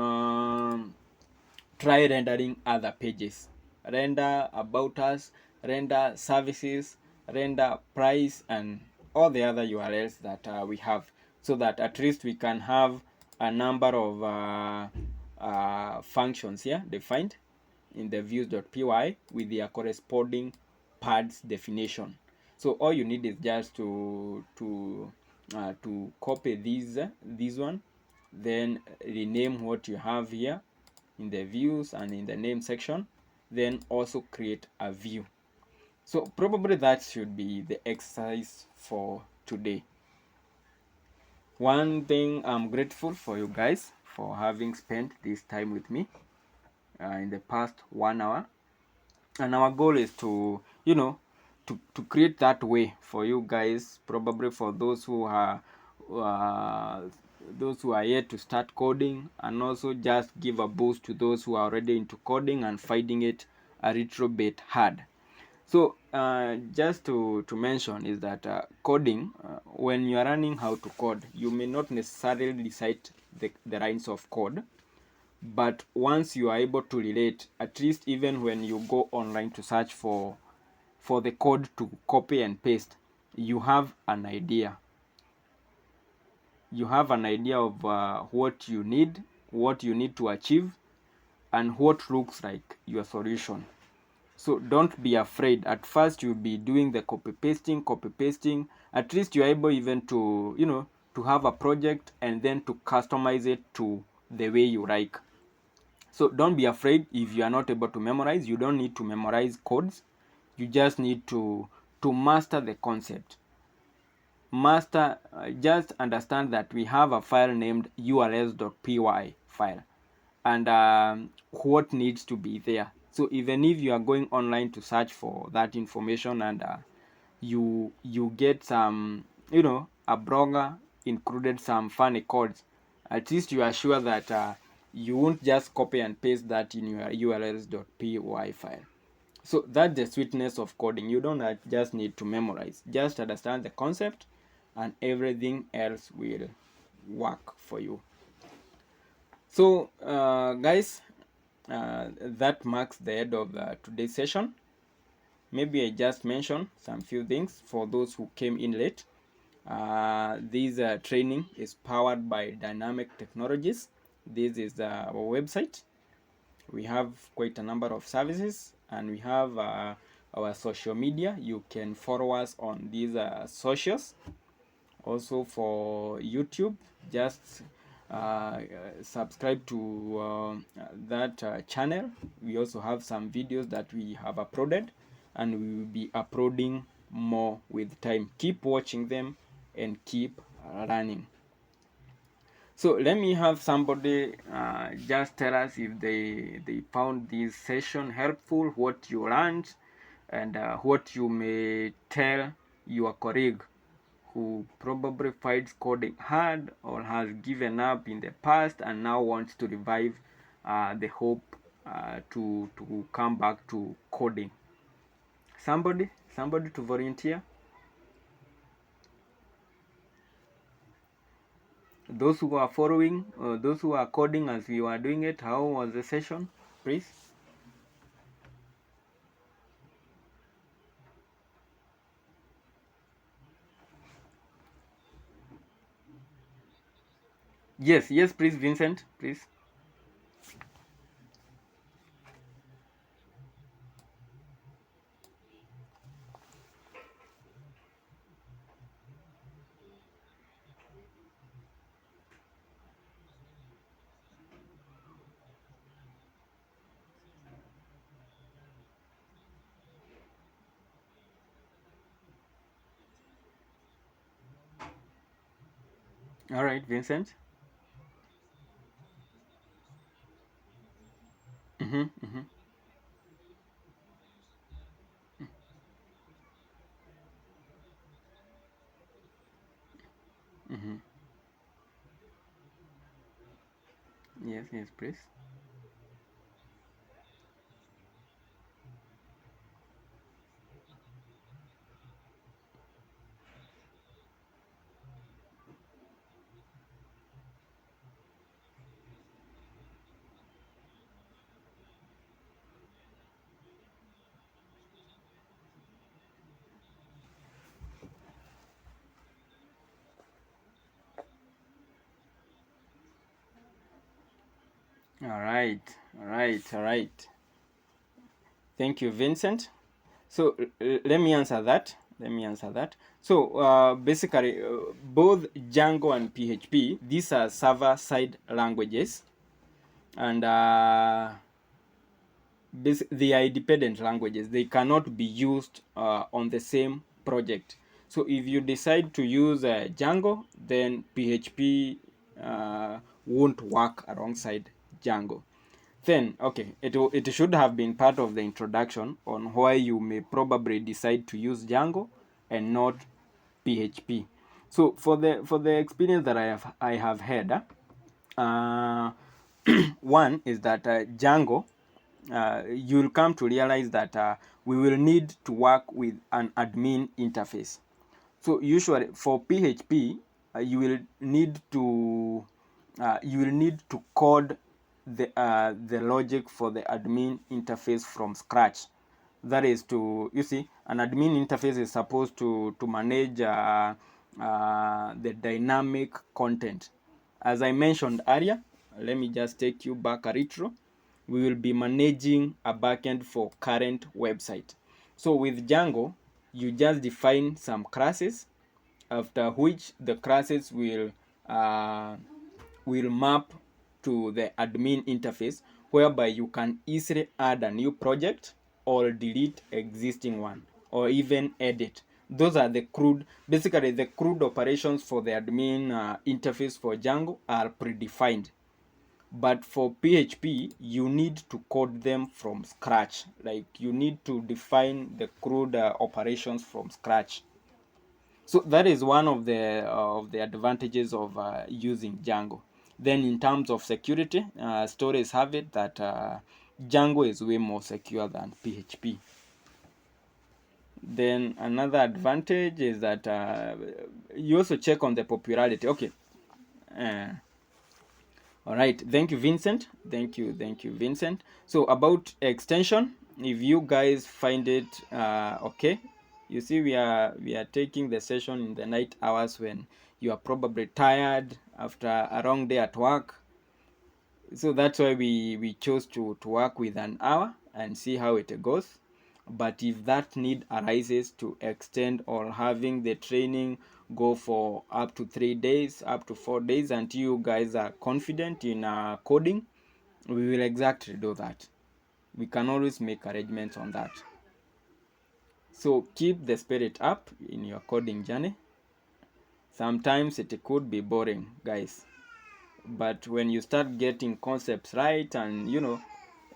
try rendering other pages. Render about us, render services, render price, and all the other URLs that we have, so that at least we can have a number of functions here defined in the views.py with their corresponding paths definition. So all you need is just to copy this one, then rename what you have here in the views and in the name section, then also create a view. So probably that should be the exercise for today. One thing, I'm grateful for you guys for having spent this time with me in the past 1 hour, and our goal is to to create that way for you guys, probably for those who are uh, yet to start coding, and also just give a boost to those who are already into coding and finding it a little bit hard. So just to mention is that coding, when you are learning how to code, you may not necessarily recite the lines of code, but once you are able to relate, at least even when you go online to search for the code to copy and paste, you have an idea. You have an idea of what you need to achieve, and what looks like your solution. So don't be afraid. At first you'll be doing the copy pasting. At least you're able even to to have a project and then to customize it to the way you like. So don't be afraid if you are not able to memorize. You don't need to memorize codes. You just need to master the concept. Just understand that we have a file named urls.py file, and what needs to be there. So even if you are going online to search for that information, and you get some, a blogger included some funny codes, at least you are sure that you won't just copy and paste that in your urls.py file. So that's the sweetness of coding. You don't just need to memorize. Just understand the concept, and everything else will work for you. So guys, that marks the end of today's session. Maybe I just mentioned some few things for those who came in late. This training is powered by Dynamic Technologies. This is our website. We have quite a number of services, and we have our social media. You can follow us on these socials. Also for YouTube, just subscribe to that channel. We also have some videos that we have uploaded, and we will be uploading more with time. Keep watching them and keep learning. So let me have somebody just tell us if they found this session helpful, what you learned, and what you may tell your colleague who probably finds coding hard or has given up in the past and now wants to revive the hope to come back to coding. Somebody to volunteer. Those who are following, those who are coding as we were doing it, how was the session, please? Yes, please, Vincent, please. All right, Vincent. Mm-hmm, mm-hmm, mm-hmm. Yes, please. All right, all right. Thank you, Vincent. So let me answer that. So basically, both Django and PHP, these are server-side languages, and they are independent languages. They cannot be used on the same project. So if you decide to use Django, then PHP won't work alongside Django. Then, okay, it should have been part of the introduction on why you may probably decide to use Django and not PHP. So for the experience that I have had, one is that Django, you'll come to realize that we will need to work with an admin interface. So usually for PHP, you will need to code the logic for the admin interface from scratch. That is to, you see, an admin interface is supposed to manage the dynamic content. As I mentioned earlier, let me just take you back a retro. We will be managing a backend for current website. So with Django, you just define some classes, after which the classes will map to the admin interface, whereby you can easily add a new project or delete existing one, or even edit. Those are the crude, basically the crude operations for the admin interface for Django are predefined. But for PHP, you need to code them from scratch. Like you need to define the crude operations from scratch. So that is one of the advantages of using Django. Then in terms of security, stories have it that Django is way more secure than PHP. Then another advantage is that you also check on the popularity. Okay. Uh, all right. Thank you, Vincent. Thank you, Vincent. So about extension, if you guys find it okay, you see we are taking the session in the night hours when you are probably tired after a long day at work. So that's why we chose to work with an hour and see how it goes. But if that need arises to extend or having the training go for up to 3 days, up to 4 days, until you guys are confident in coding, we will exactly do that. We can always make arrangements on that. So keep the spirit up in your coding journey. Sometimes it could be boring, guys, but when you start getting concepts right, and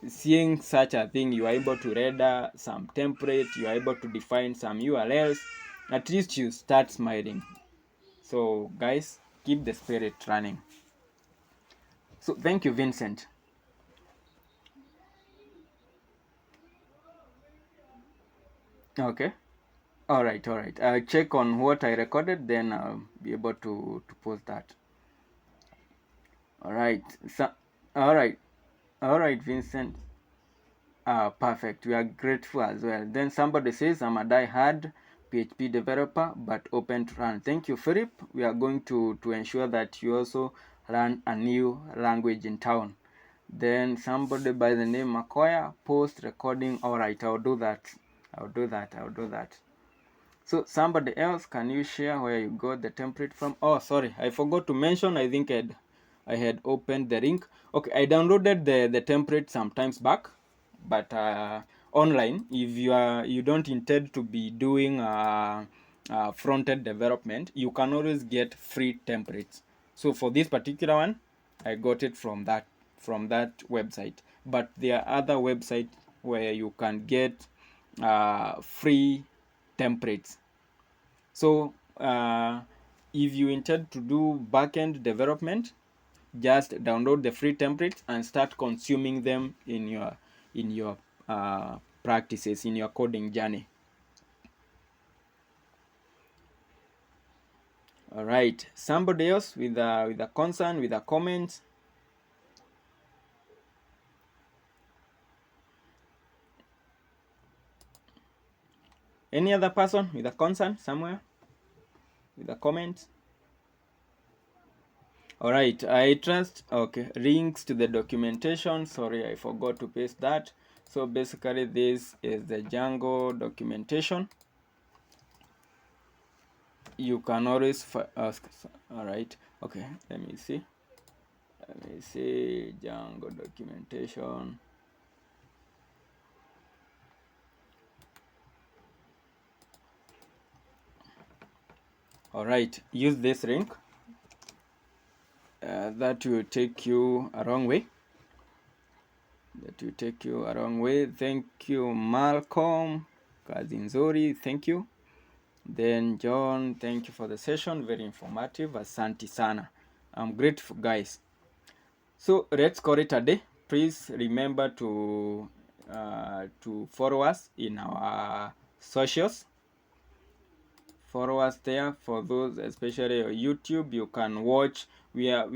seeing such a thing, you are able to render some template, you are able to define some URLs, at least you start smiling. So guys, keep the spirit running. So thank you, Vincent. Okay, all right, I'll check on what I recorded, then I'll be able to post that. All right, so all right, Vincent. Perfect. We are grateful as well. Then somebody says, I'm a die-hard PHP developer, but open to run. Thank you, Philip. We are going to ensure that you also learn a new language in town. Then somebody by the name Makoya, post recording. All right, I'll do that. So somebody else, can you share where you got the template from? Oh, sorry, I forgot to mention. I think I had opened the link. Okay, I downloaded the template sometimes back, but online, if you don't intend to be doing front-end development, you can always get free templates. So for this particular one, I got it from that website. But there are other websites where you can get free templates. So if you intend to do backend development, just download the free templates and start consuming them in your practices, in your coding journey. All right, somebody else with a concern, with a comment? Any other person with a concern somewhere, with a comment? All right, I trust. Okay, links to the documentation. Sorry, I forgot to paste that. So basically this is the Django documentation. You can always ask. All right, okay, let me see Django documentation. All right, use this link. That will take you a long way. Thank you, Malcolm Kazinzori. Thank you. Then John, thank you for the session, very informative. Asante sana. I'm grateful, guys. So let's call it a day. Please remember to follow us in our socials. Follow us there. For those especially on YouTube, you can watch. We are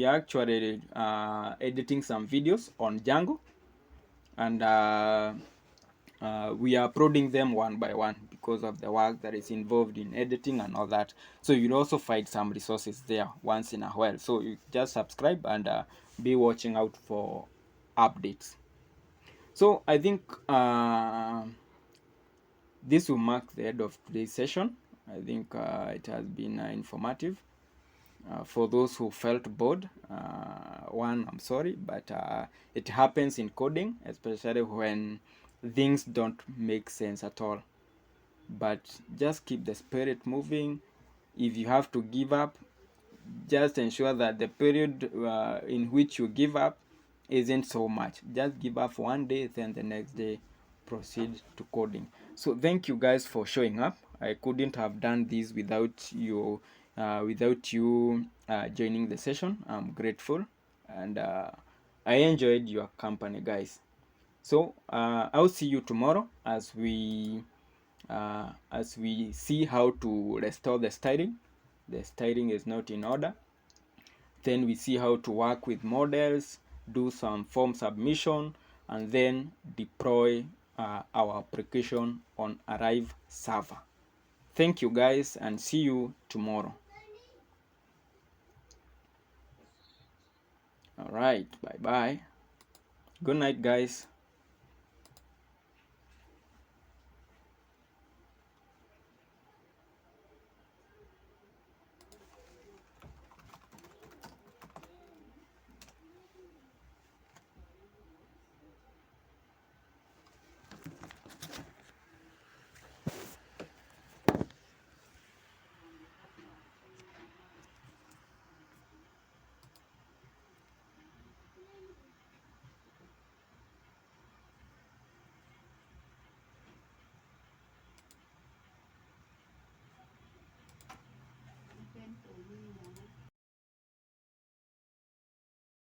actually editing some videos on Django, and we are uploading them one by one because of the work that is involved in editing and all that. So you'll also find some resources there once in a while. So you just subscribe and be watching out for updates. So I think this will mark the end of today's session. I think it has been informative. For those who felt bored, I'm sorry, but it happens in coding, especially when things don't make sense at all. But just keep the spirit moving. If you have to give up, just ensure that the period in which you give up isn't so much. Just give up one day, then the next day proceed to coding. So thank you guys for showing up. I couldn't have done this without you joining the session. I'm grateful, and I enjoyed your company, guys. So I'll see you tomorrow as we see how to restore the styling. The styling is not in order. Then we see how to work with models, do some form submission, and then deploy our application on Arrive server. Thank you guys, and see you tomorrow. All right, bye bye. Good night, guys.